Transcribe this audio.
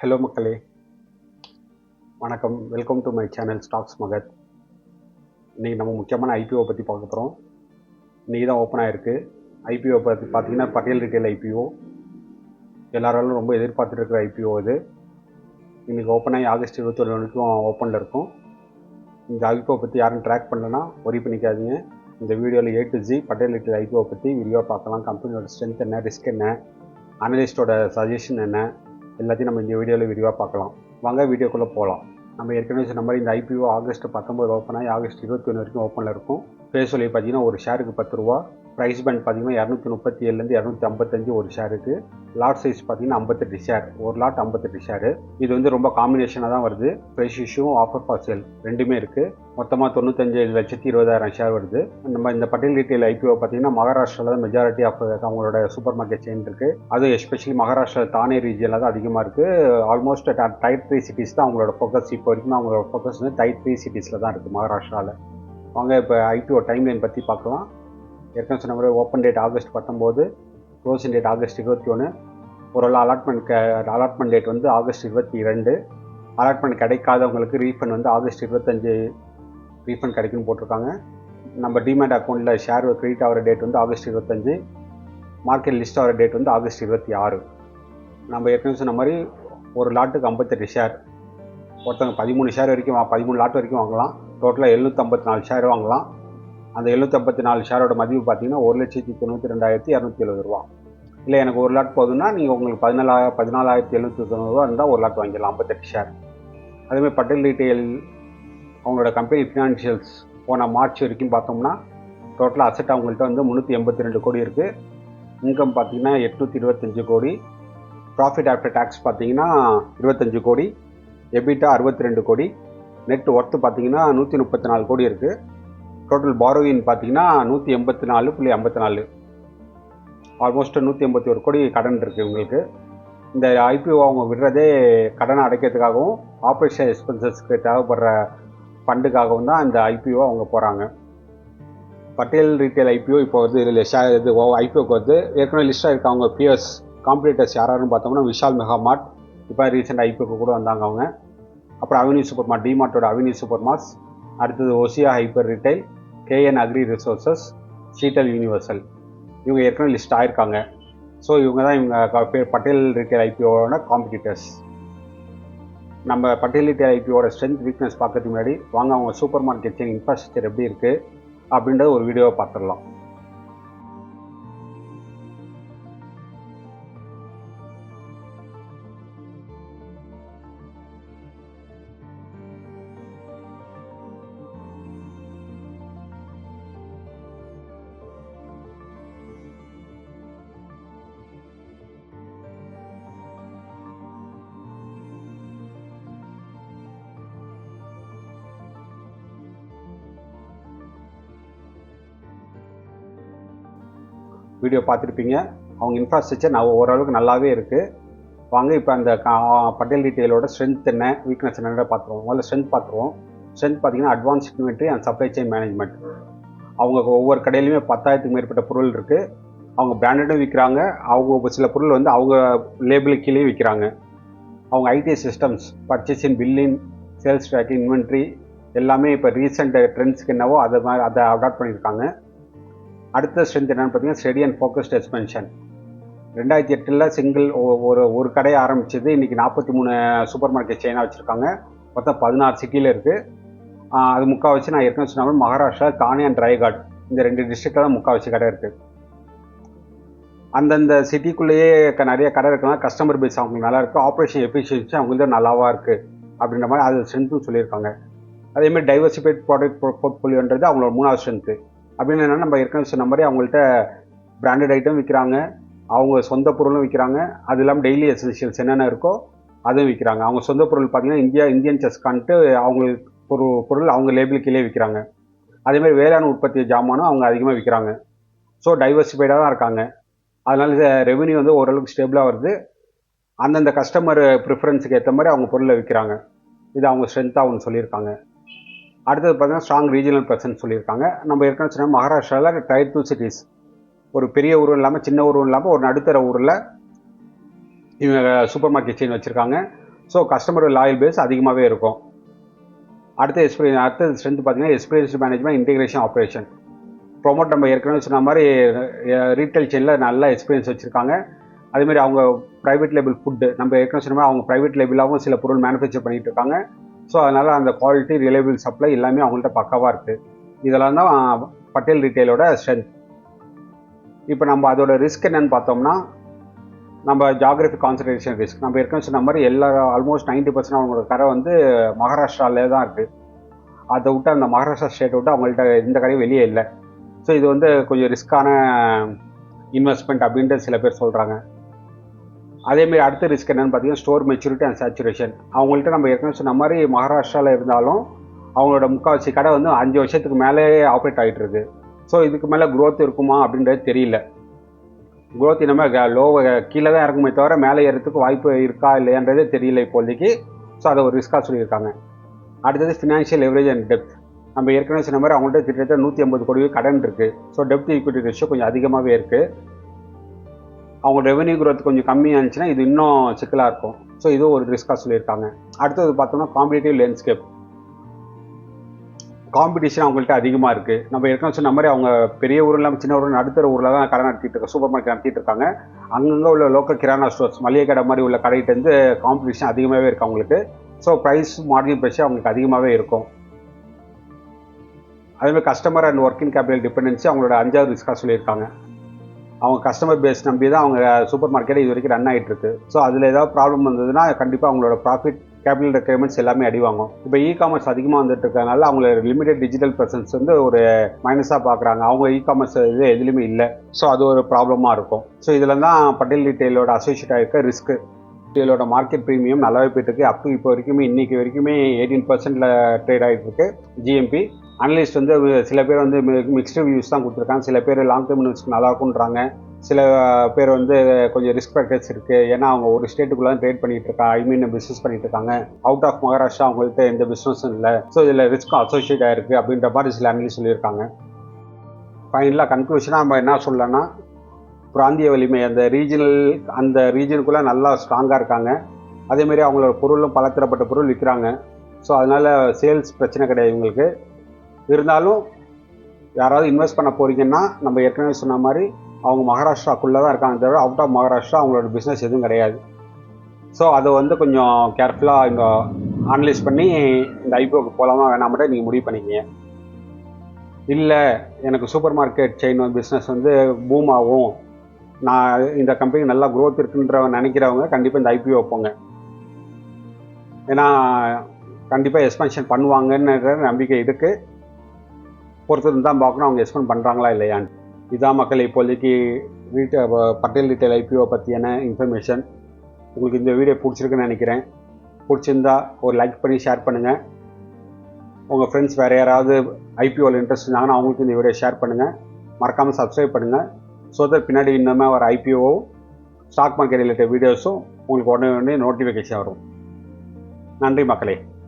Hello மக்களே, வணக்கம். Welcome to my channel stocks Magath. இன்றைக்கி நம்ம முக்கியமான ஐபிஓ பற்றி பார்க்க போகிறோம். இன்றைக்கி தான் ஓப்பன் ஆகிருக்கு. ஐபிஓ பற்றி பார்த்தீங்கன்னா பட்டேல் ரீட்டைல் ஐபிஓ. எல்லாராலும் ரொம்ப எதிர்பார்த்துட்டு இருக்கிற ஐபிஓ இது. இன்றைக்கி ஓப்பன் ஆகி ஆகஸ்ட் 21 வரைக்கும் ஓப்பனில் இருக்கும். இந்த ஐபிஓ பற்றி யாரும் ட்ராக் பண்ணலன்னா ஒரி பண்ணிக்காதீங்க. இந்த வீடியோவில் A to Z Patel retail IPO பற்றி வீடியோ பார்க்கலாம். கம்பெனியோட ஸ்ட்ரென்த் என்ன, ரிஸ்க் என்ன, அனலிஸ்டோட சஜஷன் என்ன, எல்லாத்தையும் நம்ம இந்த வீடியோவில் விரிவாக பார்க்கலாம். வாங்க வீடியோக்குள்ளே போகலாம். நம்ம ஏற்கனவே சொன்ன மாதிரி இந்த ஐபிஓ ஆகஸ்ட் 19 ஓப்பன் ஆகி ஆகஸ்ட் 21 வரைக்கும் ஓப்பனில் இருக்கும். ஃபேஸ் வேல்யூ பார்த்தீங்கன்னா ஒரு ஷேருக்கு 10 ரூபா. ப்ரைஸ் பேண்ட் பார்த்தீங்கன்னா 237 255 ஒரு ஷேருக்கு. லாட் சைஸ் பார்த்தீங்கன்னா 58 ஷேர். ஒரு லாட் 58 ஷேரு. இது வந்து ரொம்ப காம்பினேஷனாக தான் வருது. ப்ரைஸ் இஷ்யூவும் ஆஃபர் ஃபார் சேல் ரெண்டுமே இருக்குது. மொத்தமாக 95,20,000 ஷேர் வருது. நம்ம இந்த பட்டேல் ரீட்டைல் ஐபிஓ பார்த்தீங்கன்னா மகாராஷ்டிராவில் தான் மெஜாரிட்டி ஆஃப் அவங்களோட சூப்பர் மார்க்கெட் செயின் இருக்குது. அது எஸ்பெஷலி மகாராஷ்டிரா தானே ரீஜனில் தான் அதிகமாக இருக்குது. ஆல்மோஸ்ட் டைப் 3 சிட்டிஸ் தான் அவங்களோட ஃபோக்கஸ். இப்போ வரைக்கும் அவங்களோட ஃபோக்கஸ் வந்து டைப் 3 சிட்டிஸில் தான் இருக்குது மகாராஷ்டிராவில். வாங்க இப்போ ஐபிஓ டைம்லைன் பற்றி பார்க்கலாம். ஏற்கனவே சொன்ன மாதிரி open date August 19, closing date August 21. ஒரு அலாட்மெண்ட் டேட் வந்து ஆகஸ்ட் 22. அலாட்மெண்ட் கிடைக்காதவங்களுக்கு ரீஃபண்ட் வந்து ஆகஸ்ட் 25 ரீஃபண்ட் கிடைக்குன்னு போட்டிருக்காங்க. நம்ம டிமேட் அக்கௌண்ட்டில் ஷேர் கிரெடிட் ஆகிற டேட் வந்து ஆகஸ்ட் 25. மார்க்கெட் லிஸ்ட் ஆகிற டேட் வந்து ஆகஸ்ட் 26. நம்ம ஏற்கனவே சொன்ன மாதிரி ஒரு லாட்டுக்கு 58 ஷேர். ஒருத்தவங்க 13 ஷேர் வரைக்கும் 13 லாட் வரைக்கும் வாங்கலாம். டோட்டலாக 754 ஷேர் வாங்கலாம். அந்த 754 ஷேரோட மதிப்பு பார்த்தீங்கன்னா 1,92,270 ரூபா. இல்லை எனக்கு ஒரு லாட் போதுன்னா நீங்கள் உங்களுக்கு 14,790 ரூபா இருந்தால் ஒரு லாட் வாங்கிடலாம் 58 ஷேர். அதேமாதிரி பட்டேல் ரீட்டைல் அவங்களோட கம்பெனி ஃபினான்ஷியல்ஸ் போன மார்ச் வரைக்கும் பார்த்தோம்னா டோட்டலாக அசெட் அவங்கள்ட்ட வந்து 382 கோடி இருக்குது. இன்கம் பார்த்தீங்கன்னா 825 கோடி. ப்ராஃபிட் ஆஃப்டர் டேக்ஸ் பார்த்தீங்கன்னா 25 கோடி. எபிட்டா 62 கோடி. நெட் ஒர்த்து பார்த்தீங்கன்னா 134 கோடி இருக்குது. டோட்டல் பாரோவின் பார்த்தீங்கன்னா 184.54. ஆல்மோஸ்ட் 181 கோடி கடன் இருக்குது இவங்களுக்கு. இந்த ஐபிஓ அவங்க விடுறதே கடனை அடைக்கிறதுக்காகவும் ஆப்ரேஷன் எக்ஸ்பென்சஸ்க்கு தேவைப்படுற ஃபண்டுக்காகவும் தான் இந்த ஐபிஓ அவங்க போகிறாங்க. பட்டேல் ரீட்டைல் ஐபிஓ இப்போ வந்து இதில் ஐபிஓக்கு வந்து ஏற்கனவே லிஸ்ட்டாக இருக்க அவங்க பியர்ஸ் காம்படிட்டர்ஸ் யாராருன்னு பார்த்தோம்னா விஷால் மெகா மார்ட் இப்போ ரீசெண்ட் ஐபிஓக்கு கூட வந்தாங்க அவங்க. அப்புறம் அவென்யூ சூப்பர் மார்ட், டிமார்ட்டோட அவென்யூ சூப்பர் மார்ட்ஸ். அடுத்தது Osia Hyper Retail, KN Agri Resources, Sheetal Universal. இவங்க ஏற்கனவே லிஸ்ட் ஆகிருக்காங்க. ஸோ இவங்க தான் இவங்க பட்டேல் ரீட்டைல் ஐபிஓட காம்படிட்டர்ஸ். நம்ம பட்டேல் ரீட்டைல் ஐபிஓட ஸ்ட்ரென்த் வீக்னஸ் பார்க்கறதுக்கு முன்னாடி வாங்க அவங்க சூப்பர் மார்க்கெட் செயின் இன்ஃப்ராஸ்ட்ரக்சர் எப்படி இருக்குது அப்படின்றத ஒரு வீடியோவை பார்த்துடலாம். வீடியோ பார்த்துருப்பீங்க. அவங்க இன்ஃப்ராஸ்ட்ரக்சர் ஓரளவுக்கு நல்லாவே இருக்குது. வாங்க இப்போ அந்த பட்டேல் ரீட்டைலோட ஸ்ட்ரென்த் என்ன, வீக்னஸ் என்னென்ன பார்த்துருவோம். முதல்ல ஸ்ட்ரென்த் பார்த்துருவோம். ஸ்ட்ரென்த் பார்த்தீங்கன்னா advance inventory and supply chain management. அவங்க ஒவ்வொரு கடையிலையுமே 10,000க்கு மேற்பட்ட பொருள் இருக்குது. அவங்க பிராண்டடும் விற்கிறாங்க. அவங்க சில பொருள் வந்து அவங்க லேபிளுக்கு கீழே விற்கிறாங்க. அவங்க IT systems, purchasing, billing, sales tracking, inventory எல்லாமே இப்போ ரீசெண்ட் ட்ரெண்ட்ஸ்க்கு என்னவோ அதை அடாப்ட் பண்ணியிருக்காங்க. அடுத்த ஸ்ட்ரென்த் என்னென்னு பார்த்தீங்கன்னா ஸ்டெடி அண்ட் ஃபோக்கஸ்ட் எக்ஸ்பென்ஷன். 2008 சிங்கிள் ஒரு கடையை ஆரம்பிச்சது. இன்றைக்கி 43 சூப்பர் மார்க்கெட் செயினாக வச்சுருக்காங்க. மொத்தம் 16 சிட்டியில் இருக்குது. அது முக்கால்வாசி நான் ஏற்கனவே சொன்னாலும் மகாராஷ்டிரா தானே அண்ட் ராய்காட் இந்த 2 டிஸ்ட்ரிக்டில் தான் முக்கால்வாசி கடை இருக்குது. அந்தந்த சிட்டிக்குள்ளேயே நிறைய கடை இருக்குன்னா கஸ்டமர் பேஸ் அவங்களுக்கு நல்லா இருக்குது. ஆப்ரேஷன் எஃபிஷியன்சி அவங்களுக்கு நல்லாவாக இருக்குது அப்படின்ற மாதிரி அது ஸ்ட்ரென்த்துன்னு சொல்லியிருக்காங்க. அதேமாதிரி டைவர்சிஃபைட் ப்ராடக்ட் போர்ட்ஃபோலியோன்றது அவங்களோட 3வது ஸ்ட்ரென்த்து. அப்படின்னு என்னென்னா நம்ம ஏற்கனவே சொன்ன மாதிரி அவங்கள்ட்ட பிராண்டட் ஐட்டம் விற்கிறாங்க, அவங்க சொந்த பொருளும் விற்கிறாங்க. அது இல்லாமல் டெய்லி எசென்ஷியல்ஸ் என்னென்ன இருக்கோ அதுவும் விற்கிறாங்க. அவங்க சொந்த பொருள் பார்த்தீங்கன்னா இந்தியன் செஸ்கான்ட்டு அவங்களுக்கு ஒரு பொருள் அவங்க லேபிள் கீழே விற்கிறாங்க. அதேமாதிரி வேளாண் உற்பத்தி ஜாமானும் அவங்க அதிகமாக விற்கிறாங்க. ஸோ டைவர்சிஃபைடாக தான் இருக்காங்க. அதனால ரெவென்யூ வந்து ஓரளவுக்கு ஸ்டேபிளாக வருது. அந்தந்த கஸ்டமர் ப்ரிஃபரன்ஸுக்கு ஏற்ற மாதிரி அவங்க பொருளை விற்கிறாங்க. இது அவங்க ஸ்ட்ரென்த்தாக அவங்க சொல்லியிருக்காங்க. அடுத்தது பார்த்தீங்கன்னா ஸ்ட்ராங் ரீஜனல் ப்ரெசன்ஸ் சொல்லியிருக்காங்க. நம்ம ஏற்கனவே சொன்னால் மகாராஷ்டிராவில் டைப் 2 சிட்டிஸ், ஒரு பெரிய ஊரும் இல்லாமல் சின்ன ஊரும் இல்லாமல் ஒரு நடுத்தர ஊரில் இவங்க சூப்பர் மார்க்கெட் செயின் வச்சுருக்காங்க. ஸோ கஸ்டமர் லாயல் பேஸ் அதிகமாகவே இருக்கும். அடுத்த ஸ்ட்ரென்த் பார்த்தீங்கன்னா experience management, integration, operation. Promote நம்ம ஏற்கனவே சொன்ன மாதிரி ரீட்டைல் செயினில் நல்ல எக்ஸ்பீரியன்ஸ் வச்சுருக்காங்க. அதேமாதிரி அவங்க ப்ரைவேட் லேபிள் ஃபுட்டு நம்ம ஏற்கனவே சொன்ன மாதிரி அவங்க ப்ரைவேட் லேபிளாகவும் சில பொருள் மேனுஃபேக்சர் பண்ணிகிட்டு இருக்காங்க. ஸோ அதனால் அந்த குவாலிட்டி, ரிலையபிள் சப்ளை எல்லாமே அவங்கள்ட்ட பக்காவாக இருக்குது. இதெல்லாம் தான் பட்டேல் ரீட்டைலோட ஸ்ட்ரென்த். இப்போ நம்ம அதோட ரிஸ்க் என்னன்னு பார்த்தோம்னா, நம்ம ஜாகிரபி கான்சன்ட்ரேஷன் ரிஸ்க். நம்ம ஏற்கனவே சொன்ன மாதிரி ஆல்மோஸ்ட் 90% அவங்களோட கடை வந்து மகாராஷ்டிராலே தான் இருக்குது. அதை விட்டு அந்த மகாராஷ்டிரா ஸ்டேட்டை விட்டு அவங்கள்ட்ட எந்த கடையும் வெளியே இல்லை. ஸோ இது வந்து கொஞ்சம் ரிஸ்க்கான இன்வெஸ்ட்மெண்ட் அப்படின்ட்டு சில பேர் சொல்கிறாங்க. அதேமாரி அடுத்த ரிஸ்க் என்னென்னு பார்த்தீங்கன்னா ஸ்டோர் மெச்சூரிட்டி அண்ட் சேச்சுரேஷன். அவங்கள்ட்ட நம்ம ஏற்கனவே சொன்ன மாதிரி மகாராஷ்டிராவில் இருந்தாலும் அவங்களோட முக்கால்வாசி கடை வந்து 5 வருஷத்துக்கு மேலே ஆப்ரேட் ஆகிட்டு இருக்கு. ஸோ இதுக்கு மேலே க்ரோத் இருக்குமா அப்படின்றது தெரியல. க்ரோத் இனிமேல் கீழே தான் இறக்குமே தவிர மேலே ஏறதுக்கு வாய்ப்பு இருக்கா இல்லையான்றதே தெரியல இப்போதைக்கு. ஸோ அதை ஒரு ரிஸ்க்காக சொல்லியிருக்காங்க. அடுத்தது ஃபினான்ஷியல் லெவரேஜ் அண்ட் டெப்த். நம்ம ஏற்கனவே சொன்ன மாதிரி அவங்கள்ட்ட கிட்டத்தட்ட 150 கோடி கடன் இருக்குது. ஸோ டெப்ட் ஈக்விட்டி ரேஷியோ கொஞ்சம் அதிகமாகவே இருக்குது. அவங்க ரெவன்யூ க்ரோத் கொஞ்சம் கம்மியாக இருந்துச்சுன்னா இது இன்னும் சிக்கலாக இருக்கும். ஸோ இதுவும் ஒரு ரிஸ்க்காக சொல்லியிருக்காங்க. அடுத்தது பார்த்தோம்னா காம்படிட்டிவ் லேண்ட்ஸ்கேப். காம்படிஷன் அவங்கள்ட்ட அதிகமாக இருக்குது. நம்ம ஏற்கனவே சொன்ன மாதிரி அவங்க பெரிய ஊர் இல்லாமல் சின்ன ஊரில் நடுத்தர ஊரில் தான் கடை நடத்திட்டு இருக்காங்க, சூப்பர் மார்க்கெட் நடத்திட்டு இருக்காங்க. அங்கங்கே உள்ள லோக்கல் கிரானா ஸ்டோர்ஸ், மளிகை கடை மாதிரி உள்ள கடையிட்டேருந்து காம்படிஷன் அதிகமாகவே இருக்குது அவங்களுக்கு. ஸோ ப்ரைஸ் மார்ஜின் ப்ரெஷர் அவங்களுக்கு அதிகமாகவே இருக்கும். அதேமாதிரி customer and working capital dependency அவங்களோட 5வது ரிஸ்க்காக சொல்லியிருக்காங்க. அவங்க கஸ்டமர் பேஸ் நம்பி தான் அவங்க சூப்பர் மார்க்கெட் இது வரைக்கும் ரன் ஆகிட்டு இருக்கு. ஸோ அதில் ஏதாவது ப்ராப்ளம் வந்ததுன்னா கண்டிப்பாக அவங்களோட ப்ராஃபிட், கேபிட்டல் ரெக்யர்மெண்ட்ஸ் எல்லாமே அடிவாங்கும். இப்போ காமர்ஸ் அதிகமாக வந்துட்டு இருக்கிறதுனால அவங்களோட லிமிடெட் டிஜிட்டல் ப்ரெசன்ஸ் வந்து ஒரு மைனஸாக பார்க்குறாங்க. அவங்க காமர்ஸ் இது எதுலையுமே இல்லை. ஸோ அது ஒரு ப்ராப்ளமாக இருக்கும். ஸோ இதில் தான் பட்டேல் ரீட்டைலோட அசோசியேட் ஆகிருக்க ரிஸ்க்கு. ரீட்டைலோட மார்க்கெட் ப்ரீமியம் நல்லாவே போயிட்டு இருக்கு. அப் டு இப்போ வரைக்குமே இன்னைக்கு வரைக்குமே 18% ட்ரேட் ஆகிட்டு இருக்கு ஜிஎம்பி. அனலிஸ்ட் வந்து சில பேர் வந்து மிக்ஸ்டு வியூஸ் தான் கொடுத்துருக்காங்க. சில பேர் லாங் டேர்ம் இன்வெஸ்ட் நல்லா இருக்குன்றாங்க. சில பேர் வந்து கொஞ்சம் ரிஸ்க் ஃபேக்டர்ஸ் இருக்குது. ஏன்னா அவங்க ஒரு ஸ்டேட்டுக்குள்ளே தான் ட்ரேட் பண்ணிட்டு இருக்காங்க, பிஸ்னஸ் பண்ணிட்டு இருக்காங்க. அவுட் ஆஃப் மகாராஷ்டிரா அவங்கள்ட்ட எந்த பிஸ்னஸும் இல்லை. ஸோ இதில் ரிஸ்க்கும் அசோசியேட் ஆகிருக்கு அப்படின்ற மாதிரி சில அனலிஸ்ட் சொல்லியிருக்காங்க. ஃபைனலாக கன்க்ளூஷனாக நம்ம என்ன சொல்லலாம்னா, பிராந்திய வலிமை அந்த ரீஜனுக்குள்ளே நல்லா ஸ்ட்ராங்காக இருக்காங்க. அதேமாரி அவங்களோட பொருளும் பலதரப்பட்ட பொருள் விற்கிறாங்க. ஸோ அதனால் சேல்ஸ் பிரச்சனை கிடையாது இவங்களுக்கு. இருந்தாலும் யாராவது இன்வெஸ்ட் பண்ண போகிறீங்கன்னா நம்ம ஏற்கனவே சொன்ன மாதிரி அவங்க மகாராஷ்டிராக்குள்ளே தான் இருக்காங்க தவிர அவுட் ஆஃப் மகாராஷ்டிரா அவங்களோட பிஸ்னஸ் எதுவும் கிடையாது. ஸோ அதை வந்து கொஞ்சம் கேர்ஃபுல்லாக இங்கே அனலைஸ் பண்ணி இந்த ஐபிஓக்கு போகலாமா வேணாமட்டே நீங்கள் முடிவு பண்ணிக்கிங்க. இல்லை எனக்கு சூப்பர் மார்க்கெட் செயின் பிஸ்னஸ் வந்து பூம் ஆகும், நான் இந்த கம்பெனி நல்லா க்ரோத் இருக்குன்ற நினைக்கிறவங்க கண்டிப்பாக இந்த ஐபிஓ போங்க. ஏன்னா கண்டிப்பாக எக்ஸ்பென்ஷன் பண்ணுவாங்கன்ற நம்பிக்கை இருக்குது. பொறுத்து தான் பார்க்கணும் அவங்க எக்ஸ்பெண்ட் பண்ணுறாங்களா இல்லையான்னு. இதான் மக்கள் இப்போதைக்கு பட்டேல் ரீட்டைல் ஐபிஓ பற்றியான இன்ஃபர்மேஷன். உங்களுக்கு இந்த வீடியோ பிடிச்சிருக்குன்னு நினைக்கிறேன். பிடிச்சிருந்தா ஒரு லைக் பண்ணி ஷேர் பண்ணுங்கள். உங்கள் ஃப்ரெண்ட்ஸ் வேறு யாராவது ஐபிஓவில் இன்ட்ரெஸ்ட் இருந்தாங்கன்னா அவங்களுக்கு இந்த வீடியோ ஷேர் பண்ணுங்கள். மறக்காமல் சப்ஸ்கிரைப் பண்ணுங்கள். ஸோ தட் பின்னாடி இன்னுமே ஒரு ஐபிஓ ஸ்டாக் மார்க்கெட் ரிலேட்டட் வீடியோஸும் உங்களுக்கு உடனே நோட்டிஃபிகேஷன் வரும். நன்றி மக்களே.